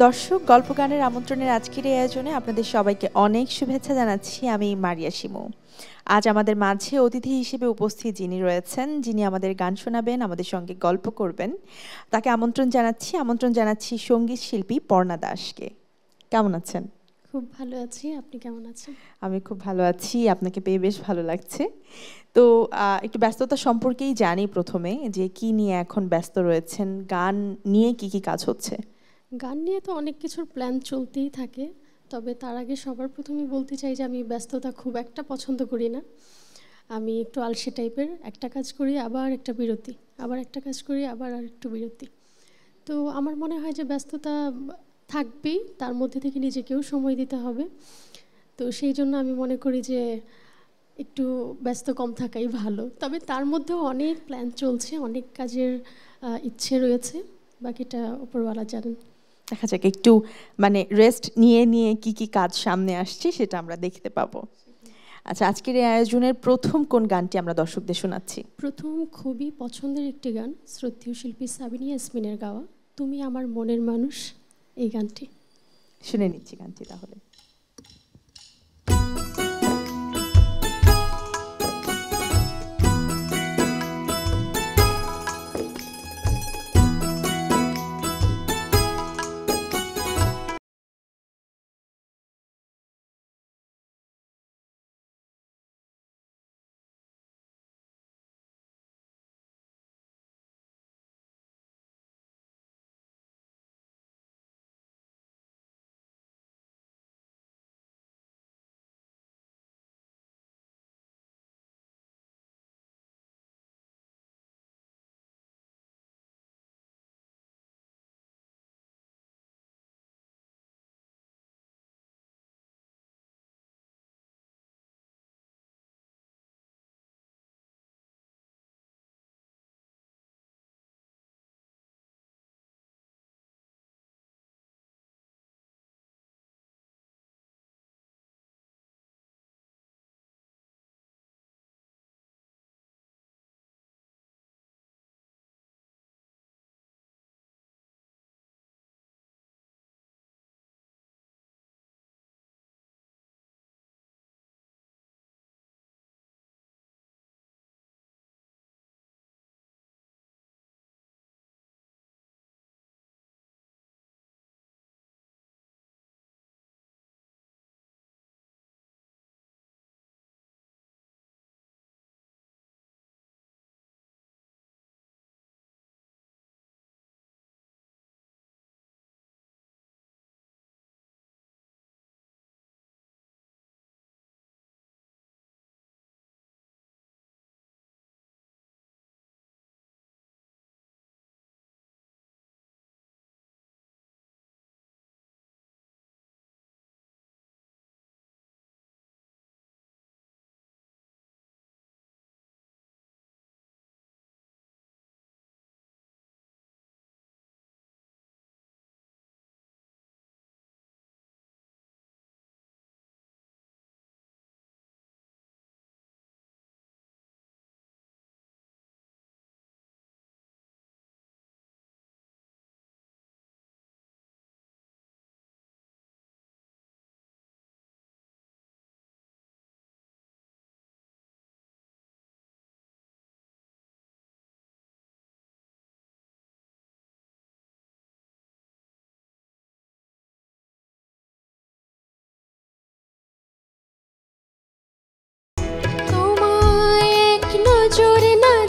দর্শক, গল্প গানের আমন্ত্রণের আজকের এই আয়োজনে আপনাদের সবাইকে অনেক শুভেচ্ছা জানাচ্ছি। আমি মারিয়া শিমু। আজ আমাদের মাঝে অতিথি হিসেবে উপস্থিত যিনি রয়েছেন, যিনি আমাদের গান শোনাবেন, আমাদের সঙ্গে গল্প করবেন, তাকে আমন্ত্রণ জানাচ্ছি সঙ্গীত শিল্পী পর্ণা দাসকে। কেমন আছেন? খুব ভালো আছি। আপনি কেমন আছেন? আমি খুব ভালো আছি। আপনাকে পেয়ে বেশ ভালো লাগছে। তো একটু ব্যস্ততা সম্পর্কেই জানি প্রথমে, যে কি নিয়ে এখন ব্যস্ত রয়েছেন, গান নিয়ে কি কি কাজ হচ্ছে? গান নিয়ে তো অনেক কিছুর প্ল্যান চলতেই থাকে। তবে তার আগে সবার প্রথমে বলতে চাই যে আমি ব্যস্ততা খুব একটা পছন্দ করি না। আমি একটু আলসে টাইপের, একটা কাজ করি আবার একটা বিরতি, আবার একটা কাজ করি আবার আরেকটু বিরতি। তো আমার মনে হয় যে ব্যস্ততা থাকবেই, তার মধ্যে থেকে নিজেকেও সময় দিতে হবে। তো সেই জন্য আমি মনে করি যে একটু ব্যস্ত কম থাকাই ভালো। তবে তার মধ্যেও অনেক প্ল্যান চলছে, অনেক কাজের ইচ্ছে রয়েছে। বাকিটা উপরওয়ালা জানেন। দেখা যাক একটু মানে রেস্ট নিয়ে নিয়ে কি কি কাজ সামনে আসছে সেটা আমরা দেখতে পাবো। আচ্ছা, আজকের এই আয়োজনের প্রথম কোন গানটি আমরা দর্শকদের শোনাচ্ছি? প্রথম খুবই পছন্দের একটি গান, শ্রদ্ধেয় শিল্পী সাবিনা ইয়াসমিনের গাওয়া, তুমি আমার মনের মানুষ, এই গানটি শুনে নিচ্ছি গানটি তাহলে।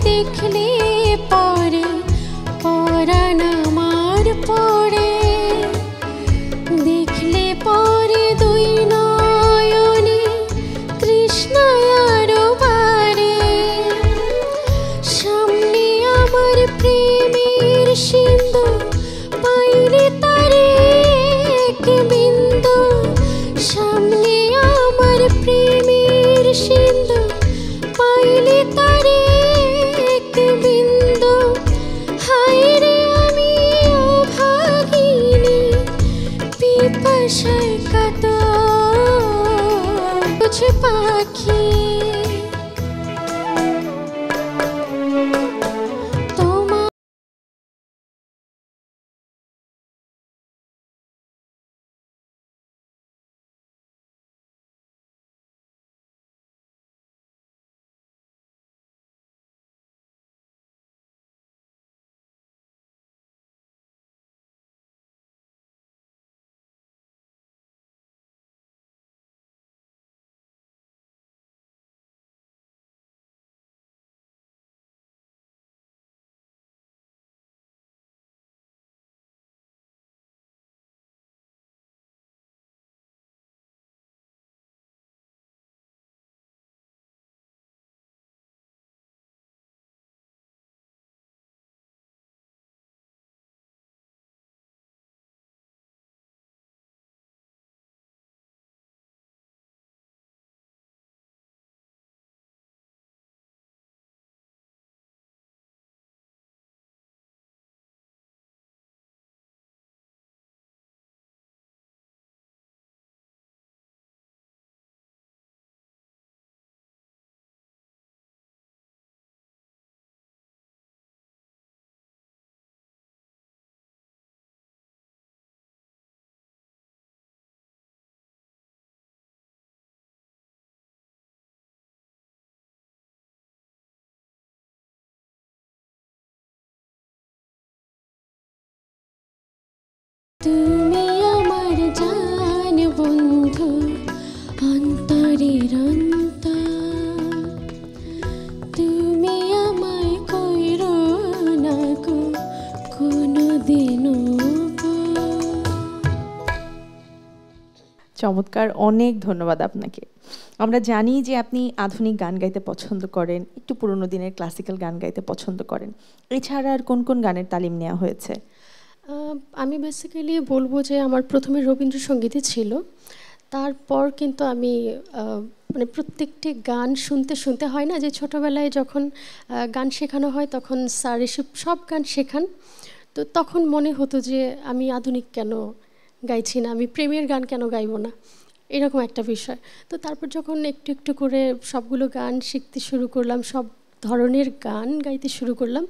দেখলে পরে পরাণ আমার পড়ে, দেখলে পরে দুই নয়নে তৃষ্ণায় আরো বাড়ে, সামনে আমার প্রেমের সিন্ধু পাইলে তারে এক বিন্দু, সামনে আমার প্রেমের সিন্ধু পাইলে তারে বিন্দু, হায় রে আমি অভাগিনী পিপাসায় কাতর পাখি। তুমি আমার জান বন্ধু, অন্তরের অন্তর, তুমি আমায় কইরো না গো কোনোদিনও পর। চমৎকার, অনেক ধন্যবাদ আপনাকে। আমরা জানি যে আপনি আধুনিক গান গাইতে পছন্দ করেন, একটু পুরোনো দিনের ক্লাসিক্যাল গান গাইতে পছন্দ করেন। এছাড়া আর কোন কোন গানের তালিম নেওয়া হয়েছে? আমি বেসিক্যালি বলবো যে আমার প্রথমে রবীন্দ্রসঙ্গীতই ছিল, তারপর কিন্তু আমি মানে প্রত্যেকটি গান শুনতে শুনতে হয় না যে ছোটোবেলায় যখন গান শেখানো হয় তখন স্যার এসব সব গান শেখান, তো তখন মনে হতো যে আমি আধুনিক কেন গাইছি না, আমি প্রেমের গান কেন গাইবো না, এরকম একটা বিষয়। তো তারপর যখন একটু একটু করে সবগুলো গান শিখতে শুরু করলাম, সব ধরনের গান গাইতে শুরু করলাম,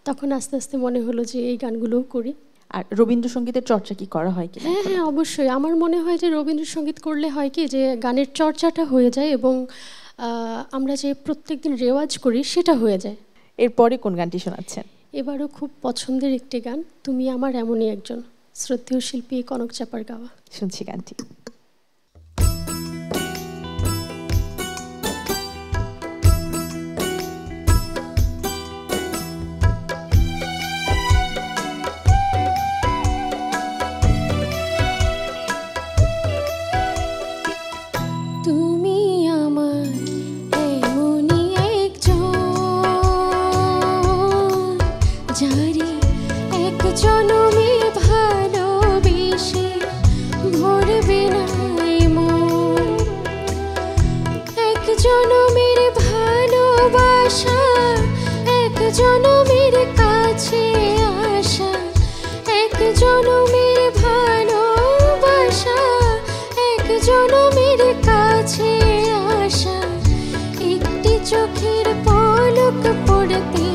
তখন আস্তে আস্তে মনে হলো যে এই গানগুলোও করি। আর রবীন্দ্রসঙ্গীতের চর্চা কি করা হয় কি? হ্যাঁ হ্যাঁ, অবশ্যই। আমার মনে হয় যে রবীন্দ্রসঙ্গীত করলে হয় কি যে গানের চর্চাটা হয়ে যায় এবং আমরা যে প্রত্যেকদিন রেওয়াজ করি সেটা হয়ে যায়। এরপরে কোন গানটি শোনাচ্ছেন? এবারও খুব পছন্দের একটি গান, তুমি আমার এমনই একজন, শ্রদ্ধেয় শিল্পী কনক চাপার গাওয়া। শুনছি গানটি। তুমি আমার এমনই একজন, যারে এক জনমে ভালোবেসে ভরবে না মন, এক জনমের ভালোবাসা, এক জনমের কাছে আসা, এক জনমের ভালোবাসা, এক জনমের কাছে আসা, একটি চোখের পলক পড়তে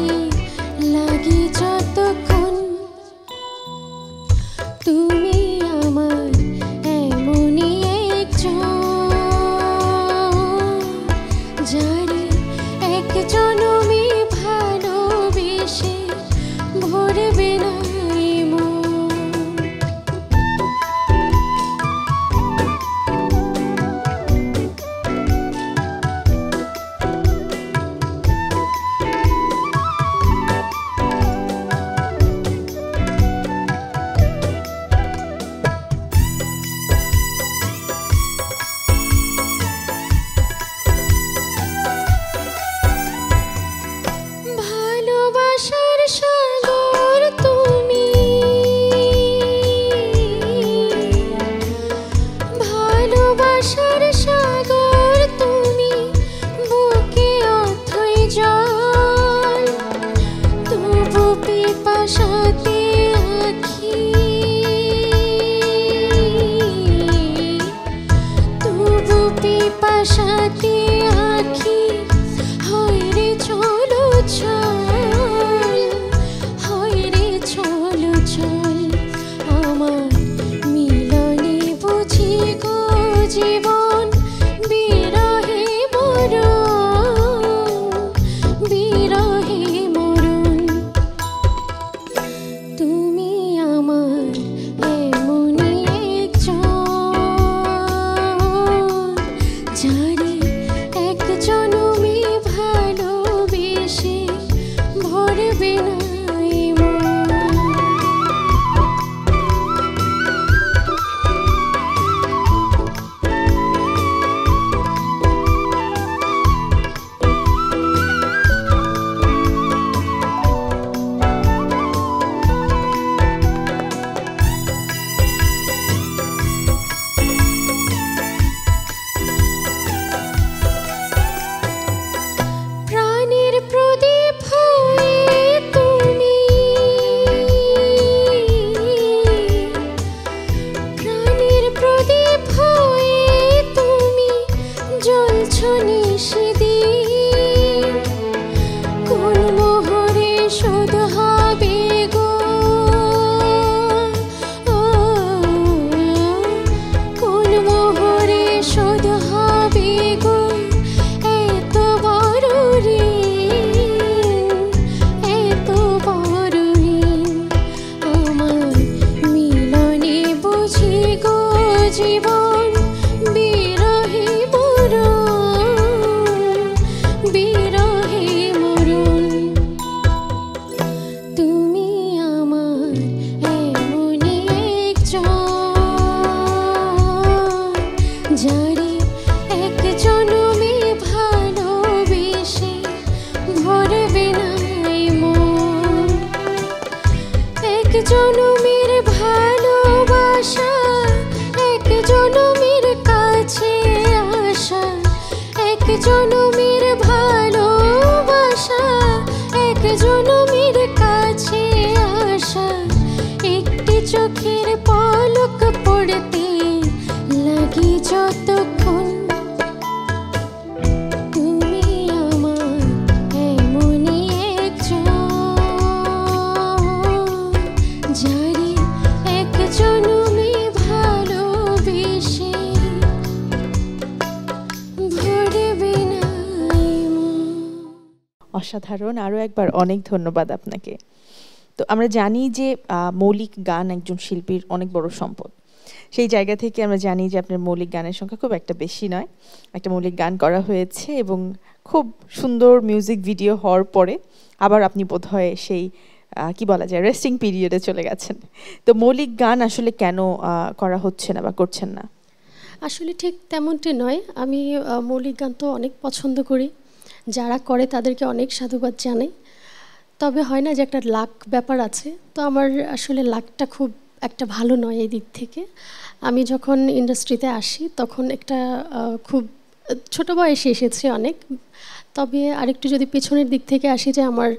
লাগে যতক্ষণ, তুমি আমার এমনই একজন, যারে এক জনমে ভালোবেসে ভরবে না মন। ভালোবাসার সাগর তুমি, ভালোবাসার সাগর তুমি, বুকে অথই জল, তবু পিপাসাতে আখি, তবু পিপাসাতে আখি, হয় রে চলো চল, হয় রে চলো চল, আমার মিলনে বুঝি গো জীবন, বিরহে মরণ, বিরহে মরণ, অসাধারণ। আরও একবার অনেক ধন্যবাদ আপনাকে। তো আমরা জানি যে মৌলিক গান একজন শিল্পীর অনেক বড় সম্পদ। সেই জায়গা থেকে আমরা জানি যে আপনার মৌলিক গানের সংখ্যা খুব একটা বেশি নয়। একটা মৌলিক গান করা হয়েছে এবং খুব সুন্দর মিউজিক ভিডিও হওয়ার পরে আবার আপনি বোধহয় সেই কি বলা যায় রেস্টিং পিরিয়ডে চলে গেছেন। তো মৌলিক গান আসলে কেন করা হচ্ছে না বা করছেন না? আসলে ঠিক তেমনটি নয়। আমি মৌলিক গান তো অনেক পছন্দ করি, যারা করে তাদেরকে অনেক সাধুবাদ জানাই। তবে হয় না যে একটা লাক ব্যাপার আছে, তো আমার আসলে লাকটা খুব একটা ভালো নয় এই দিক থেকে। আমি যখন ইন্ডাস্ট্রিতে আসি তখন একটা খুব ছোট বয়সে এসেছি অনেক। তবে আরেকটু যদি পেছনের দিক থেকে আসি, যে আমার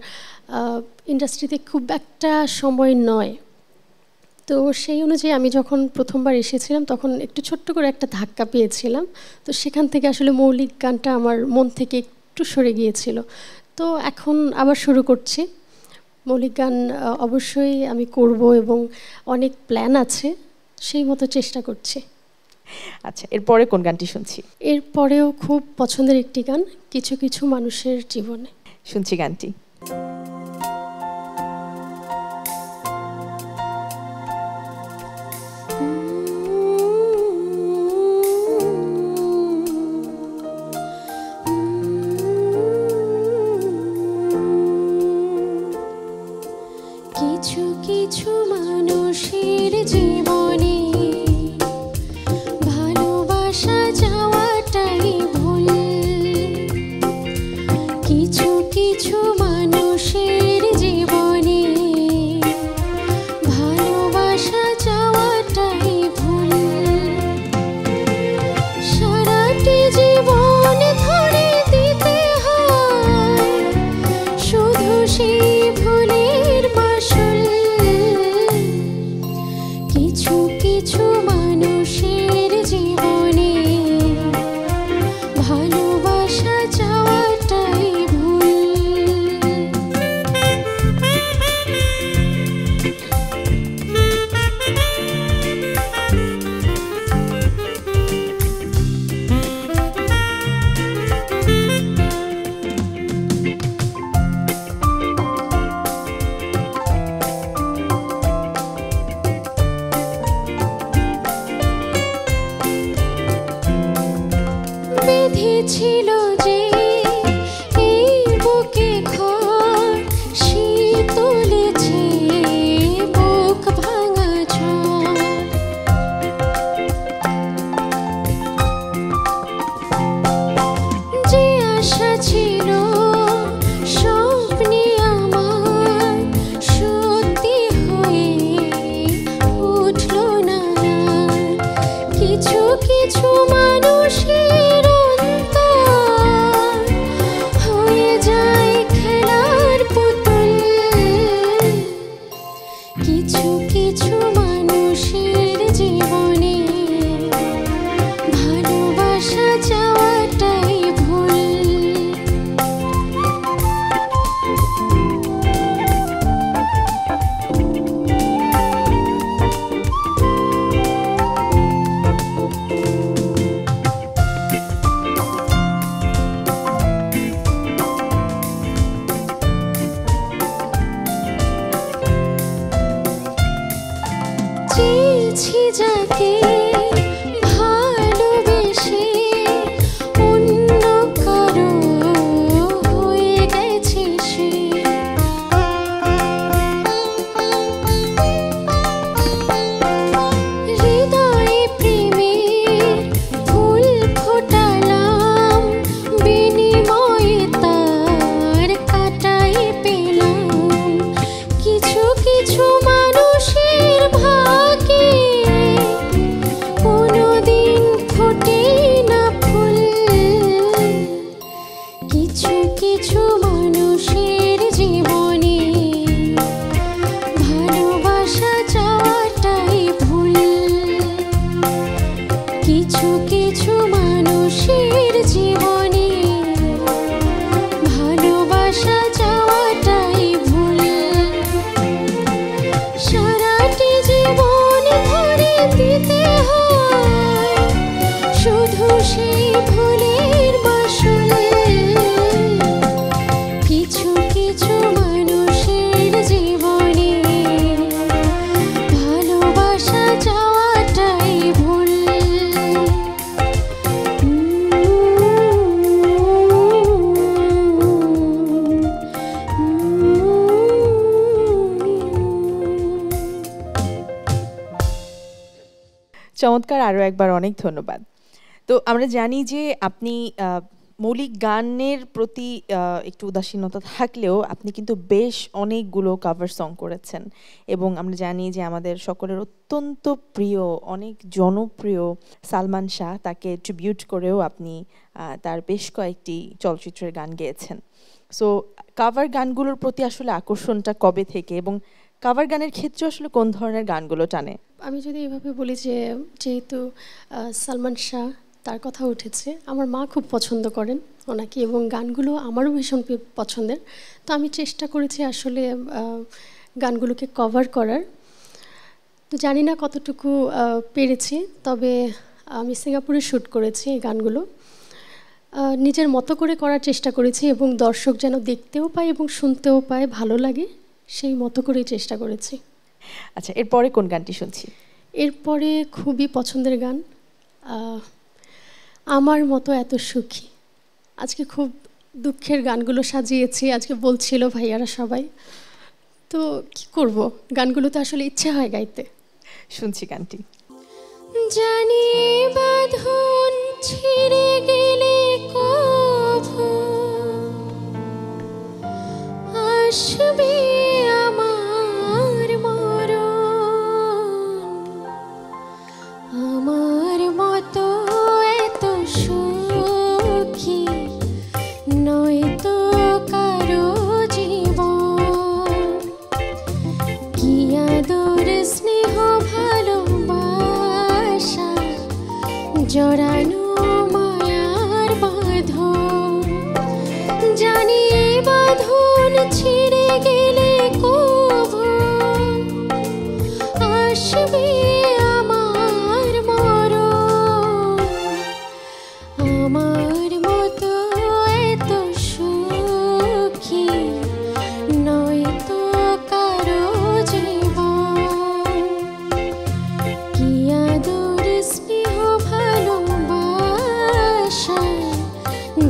ইন্ডাস্ট্রিতে খুব একটা সময় নয়, তো সেই অনুযায়ী আমি যখন প্রথমবার এসেছিলাম তখন একটু ছোট্ট করে একটা ধাক্কা পেয়েছিলাম। তো সেখান থেকে আসলে মৌলিক গানটা আমার মন থেকে একটু সরে গিয়েছিল। তো এখন আবার শুরু করছি মৌলিক গান। অবশ্যই আমি করব এবং অনেক প্ল্যান আছে, সেই মতো চেষ্টা করছি। আচ্ছা, এরপরে কোন গানটি শুনছি? এরপরেও খুব পছন্দের একটি গান, কিছু কিছু মানুষের জীবনে। শুনছি গানটি। কিছু কিছু মানুষের জীবনে ভালোবাসা যাওয়াটাই ভুল। কিছু কিছু মানুষের জীবনে ভালোবাসা যাওয়াটাই ভুল। সারাটি জীবন ধরে দিতে হয় শুধু সেই ভুলের মাসুল। কিছু কিছু মানুষের জীবনে ভালোবাসা যাওয়াটাই ভুল। চমৎকার, আরও একবার অনেক ধন্যবাদ। তো আমরা জানি যে আপনি মৌলিক গানের প্রতি একটু উদাসীনতা থাকলেও আপনি কিন্তু বেশ অনেকগুলো কাভার সং করেছেন, এবং আমরা জানি যে আমাদের সকলের অত্যন্ত প্রিয়, অনেক জনপ্রিয় সালমান শাহ, তাকে ট্রিবিউট করেও আপনি তার বেশ কয়েকটি চলচ্চিত্রের গান গেয়েছেন। সো কাভার গানগুলোর প্রতি আসলে আকর্ষণটা কবে থেকে, এবং কাভার গানের ক্ষেত্রে আসলে কোন ধরনের গানগুলো টানে? আমি যদি এভাবে বলি যে যেহেতু সালমান শাহ তার কথা উঠেছে, আমার মা খুব পছন্দ করেন ওনাকে, এবং গানগুলো আমারও ভীষণ পছন্দের। তো আমি চেষ্টা করেছি আসলে গানগুলোকে কভার করার। তো জানি না কতটুকু পেরেছি, তবে আমি সিঙ্গাপুরে শ্যুট করেছি এই গানগুলো। নিজের মতো করে করার চেষ্টা করেছি, এবং দর্শক যেন দেখতেও পায় এবং শুনতেও পায়, ভালো লাগে, সেই মতো করেই চেষ্টা করেছি। আচ্ছা, এরপরে কোন গানটি শুনছি? এরপরে খুবই পছন্দের গান, আমার মতো এত সুখী। আজকে খুব দুঃখের গানগুলো সাজিয়েছি, আজকে বলছিল ভাইয়ারা সবাই, তো কি করব, গানগুলো তো আসলে ইচ্ছে হয় গাইতে। শুনছি গানটি। জানি বাঁধন ছিঁড়ে গেলে কভু আসবে আমার মরণ, আমার মতো এত সুখী নয়তো কারো জীবন, কি আদর স্নেহ ভালোবাসা জড়ানো মায়ার বাঁধন, জানি এই বাঁধন ছিঁড়ে গেলে কভু আসবে আমার মরণ, আমার মতো এত সুখী নয়তো কারো জীবন, কি আদর স্নেহ ভালোবাসা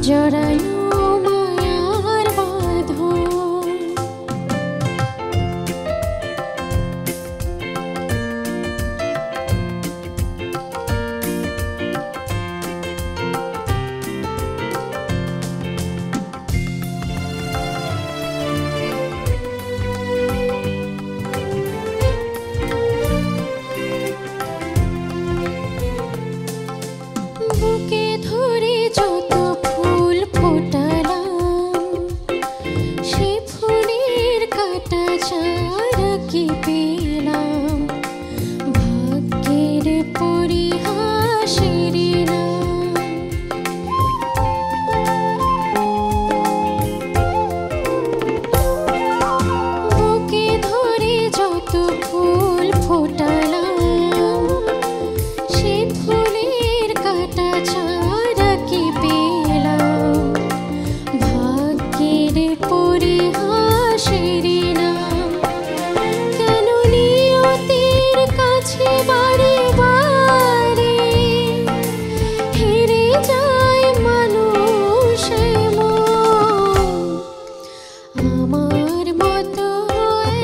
জড়ানো মায়ার বাঁধন। বুকে ধরে যত ফুল ফোটালাম, সে ফুলের কাটা চারা কি পেলাম, ভাগ্যের পরিহাসের নাম, বুকে ধরে যত ফুল ফোটালাম, সে ফুলের কাটা চারা কি পেলাম, ভাগ্যের পরিহাসের নাম, কেন নিয়তির কাছে বারে বারে হেরে যায় মানুষ মন, আমার মতো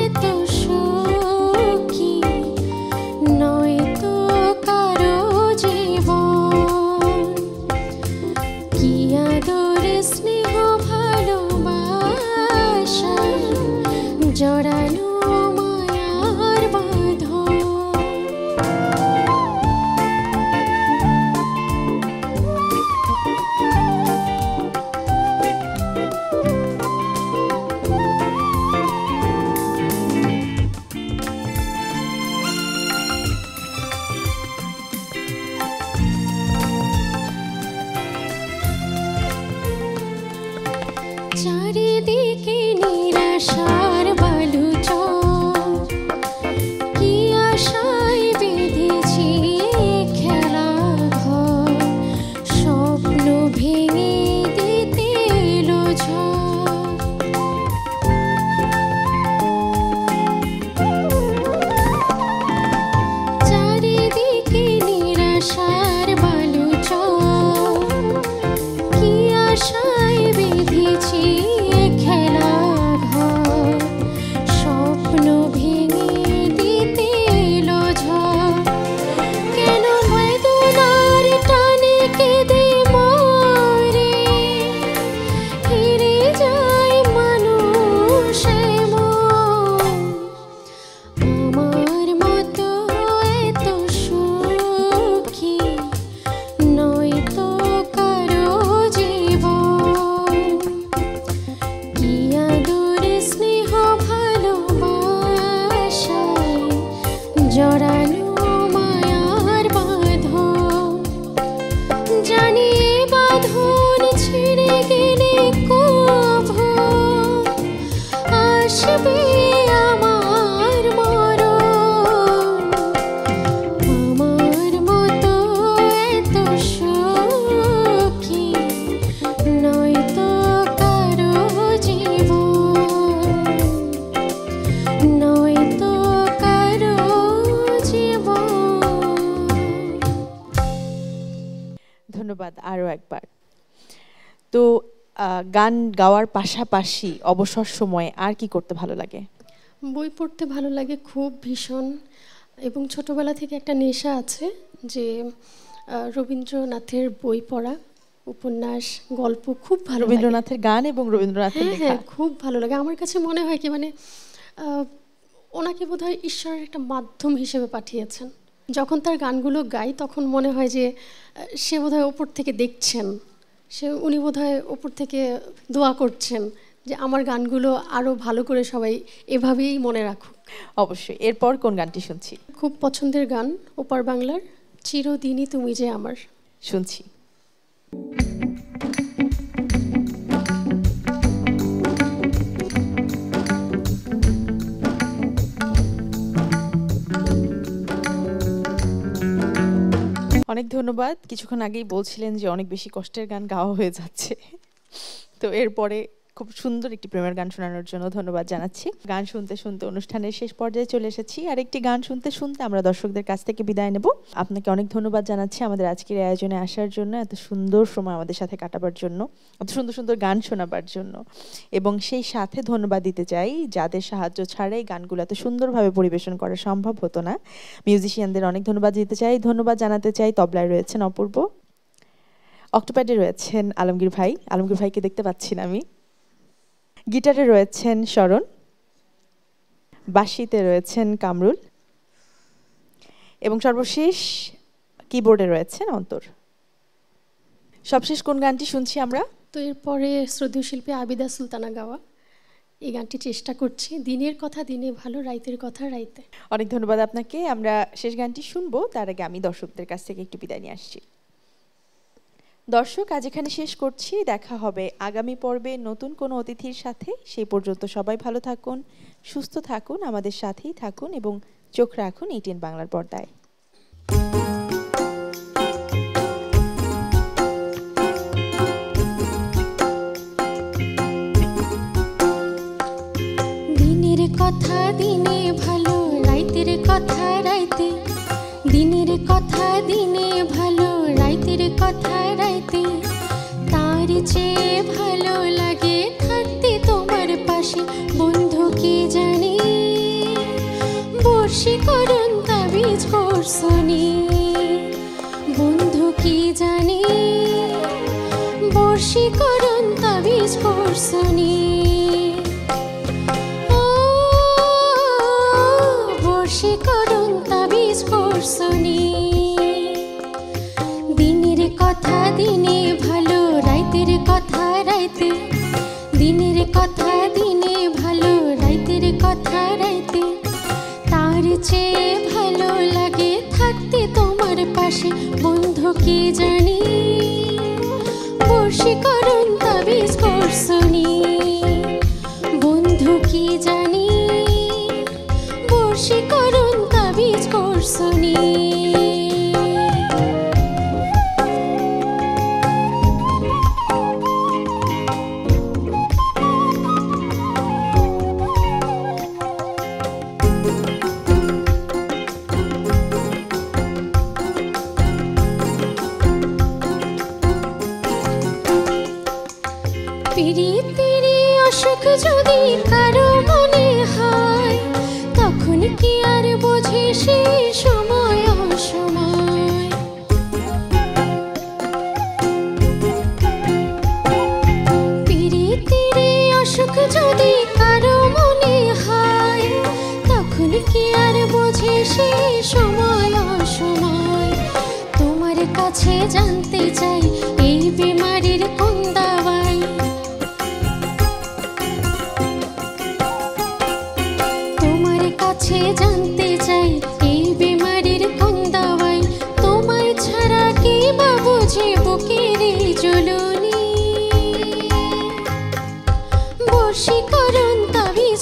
এত সুখী নয়তো কারো জীবন, কি আদর স্নেহ ভালোবাসা জড়ানো মায়ার বাঁধন। চারিদিকে নিরাশার বালুচর, কি আশায় বেঁধেছি খেলা ঘর, স্বপ্ন ভেঙে দিতে এলো ঝড়, চারিদিকে নিরাশার বালুচর, কি আশায় বেঁধেছি খেলা ঘর, আসবে আমার মরণ, আমার মতো এত সুখী নয়তো কারো জীবন, নয়তো কারো জীবন। ধন্যবাদ আরও একবার। তো গান গাওয়ার পাশাপাশি অবসর সময়ে আর কি করতে ভালো লাগে? বই পড়তে ভালো লাগে খুব ভীষণ, এবং ছোটবেলা থেকে একটা নেশা আছে যে রবীন্দ্রনাথের বই পড়া, উপন্যাস, গল্প খুব ভালো লাগে। রবীন্দ্রনাথের গান এবং রবীন্দ্রনাথের হ্যাঁ লেখা? হ্যাঁ, খুব ভালো লাগে। আমার কাছে মনে হয় কি মানে ওনাকে বোধহয় ঈশ্বরের একটা মাধ্যম হিসেবে পাঠিয়েছেন। যখন তার গানগুলো গাই তখন মনে হয় যে সে বোধহয় ওপর থেকে দেখছেন, উনি বোধহয় ওপর থেকে দোয়া করছেন যে আমার গানগুলো আরও ভালো করে সবাই এভাবেই মনে রাখুক। অবশ্যই। এরপর কোন গানটি শুনছি? খুব পছন্দের গান ওপার বাংলার চিরদিনই তুমি যে আমার। শুনছি। অনেক ধন্যবাদ। কিছুক্ষণ আগেই বলছিলেন যে অনেক বেশি কষ্টের গান গাওয়া হয়ে যাচ্ছে, তো এরপরে খুব সুন্দর একটি প্রেমের গান শোনানোর জন্য ধন্যবাদ জানাচ্ছি। গান শুনতে শুনতে অনুষ্ঠানের শেষ পর্যায়ে চলে এসেছি। আর একটি গান শুনতে শুনতে আমরা দর্শকদের কাছ থেকে বিদায় নেব। আপনাকে অনেক ধন্যবাদ জানাচ্ছি আমাদের আজকের আয়োজনে আসার জন্য, এত সুন্দর সময় আমাদের সাথে কাটাবার জন্য, এত সুন্দর সুন্দর গান শোনাবার জন্য। এবং সেই সাথে ধন্যবাদ দিতে চাই যাদের সাহায্য ছাড়াই গানগুলো এত সুন্দরভাবে পরিবেশন করা সম্ভব হতো না। মিউজিশিয়ানদের অনেক ধন্যবাদ দিতে চাই। ধন্যবাদ জানাতে চাই তবলায় রয়েছেন অপূর্ব, অক্টোপ্যাডে রয়েছেন আলমগীর ভাই, আলমগীর ভাইকে দেখতে পাচ্ছি না আমি, গিটারে রয়েছেন শরণ, বাঁশিতে রয়েছেন কামরুল এবং সর্বশেষ কিবোর্ডে রয়েছেন অন্তর। সবশেষ কোন গানটি শুনছি আমরা? তো এরপরে শ্রদ্ধেয় শিল্পী আবিদা সুলতানা গাওয়া এই গানটি চেষ্টা করছি, দিনের কথা দিনে ভালো, রাইতের কথা রাইতে। অনেক ধন্যবাদ আপনাকে। আমরা শেষ গানটি শুনবো, তার আগে আমি দর্শকদের কাছ থেকে একটু বিদায় নিয়ে আসছি। দর্শক, আজ এখানে শেষ করছি। দেখা হবে আগামী পর্বে নতুন কোনো অতিথির সাথে। সেই পর্যন্ত সবাই ভালো থাকুন, সুস্থ থাকুন, আমাদের সাথেই থাকুন এবং চোখ রাখুন ATN বাংলার পর্দায়। দিনের কথা দিনে ভালো, রাইতের কথা রাইতে, দিনের কথা দিনে ভালো, রাইতের কথা রাইতে, তার চেয়ে ভালো লাগে থাকতে তোমার পাশে। বন্ধু কি জানি বশীকরণ তাবিজ করছনি, বন্ধু কি জানি বশীকরণ তাবিজ করছনি। বশীকরণ তাবিজ করছনি। দিনের কথা দিনে ভালো, রাইতের কথা রাইতে, দিনের কথা দিনে ভালো, রাইতের কথা রাইতে, তার চেয়ে ভালো লাগে থাকতে তোমার পাশে। বন্ধু কি জানি বশীকরণ তাবিজ করছনি, বন্ধু কি জানি বশীকরণ তাবিজ করছনি। প্রীতির অসুখ যদি কারো মনে হয়, তখন কি আর বোঝে সে সময় অসময়। প্রীতির অসুখ যদি কারো মনে হয়, তখন কি আর বোঝে সে সময় অসময়। তোমার কাছে জানতে চাই এই বিমারির কোন দাওয়াই, তোমার কাছে জানতে চাই এই বিমারির কোন দাওয়াই। তোমায় ছাড়া কি বা বুঝে বুকের জ্বলনি। বশীকরণ তাবিজ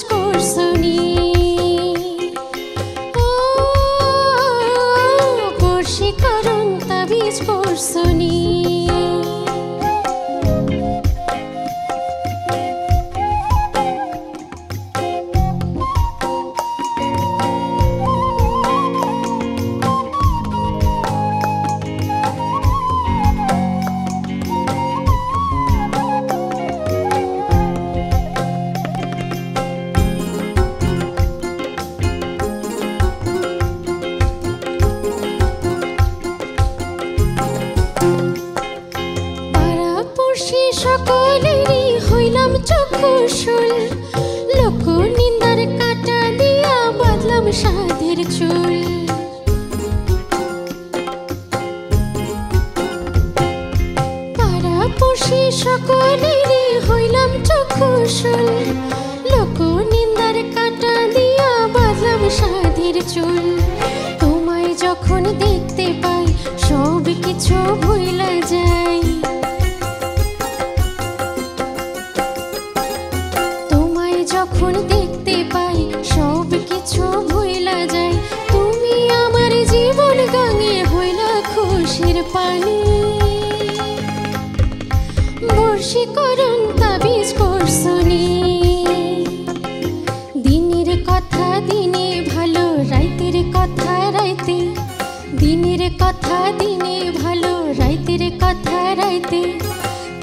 চুল। তোমায় যখন দেখতে পাই সব কিছু ভুইলা যাই। তোমায় যখন দেখতে পাই সব কিছু ভুইলা যাই। তুমি আমার জীবন গাঙে হইলা খুশির পানি। বশীকরণ তাবিজ করছনি। দিনের কথা দিনে ভালো, রাইতের কথা রাইতে। দিনের কথা দিনে ভালো, রাইতের কথা রাইতে।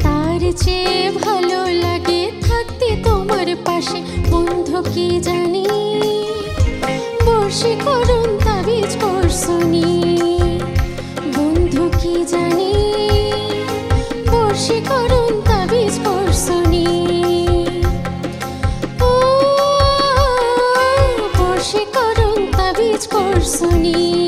তার চেয়ে ভালো লাগে থাকতে তোমার পাশে, বন্ধু কি জানি। বশীকরণ তাবিজ করছনি, বন্ধু কি জানি। বশীকরণ তাবিজ করছনি। ও বশীকরণ তাবিজ করছনি।